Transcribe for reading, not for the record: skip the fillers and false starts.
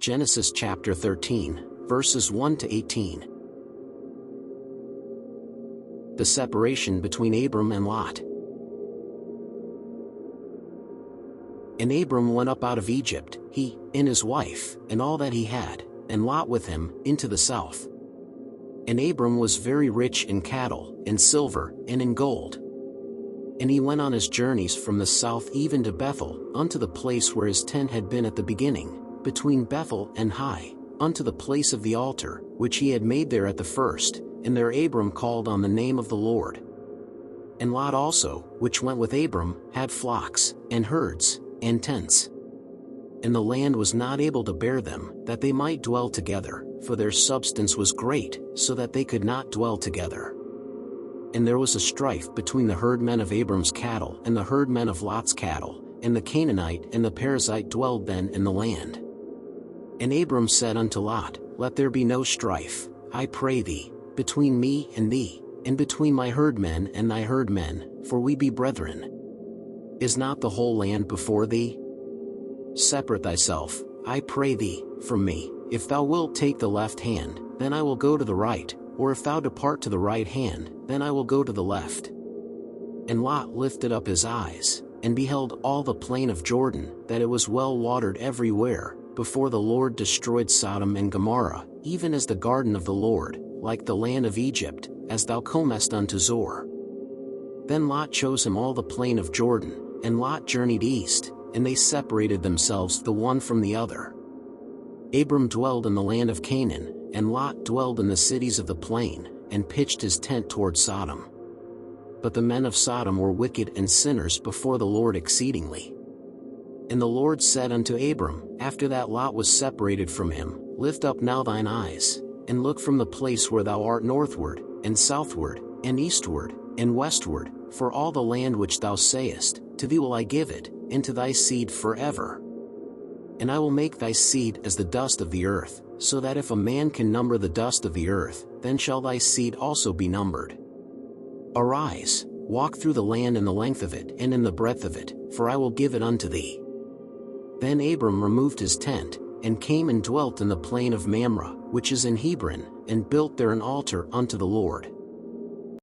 Genesis chapter 13, verses 1 to 18. The separation between Abram and Lot. And Abram went up out of Egypt, he, and his wife, and all that he had, and Lot with him, into the south. And Abram was very rich in cattle, in silver, and in gold. And he went on his journeys from the south even to Bethel, unto the place where his tent had been at the beginning, between Bethel and Hai, unto the place of the altar, which he had made there at the first, and there Abram called on the name of the Lord. And Lot also, which went with Abram, had flocks, and herds, and tents. And the land was not able to bear them, that they might dwell together, for their substance was great, so that they could not dwell together. And there was a strife between the herdmen of Abram's cattle and the herdmen of Lot's cattle, and the Canaanite and the Perizzite dwelled then in the land. And Abram said unto Lot, Let there be no strife, I pray thee, between me and thee, and between my herdmen and thy herdmen, for we be brethren. Is not the whole land before thee? Separate thyself, I pray thee, from me. If thou wilt take the left hand, then I will go to the right, or if thou depart to the right hand, then I will go to the left. And Lot lifted up his eyes, and beheld all the plain of Jordan, that it was well watered everywhere, before the Lord destroyed Sodom and Gomorrah, even as the garden of the Lord, like the land of Egypt, as thou comest unto Zoar. Then Lot chose him all the plain of Jordan, and Lot journeyed east, and they separated themselves the one from the other. Abram dwelled in the land of Canaan, and Lot dwelled in the cities of the plain, and pitched his tent toward Sodom. But the men of Sodom were wicked and sinners before the Lord exceedingly. And the Lord said unto Abram, after that Lot was separated from him, Lift up now thine eyes, and look from the place where thou art northward, and southward, and eastward, and westward, for all the land which thou sayest, to thee will I give it, and to thy seed forever. And I will make thy seed as the dust of the earth, so that if a man can number the dust of the earth, then shall thy seed also be numbered. Arise, walk through the land in the length of it and in the breadth of it, for I will give it unto thee. Then Abram removed his tent, and came and dwelt in the plain of Mamre, which is in Hebron, and built there an altar unto the Lord.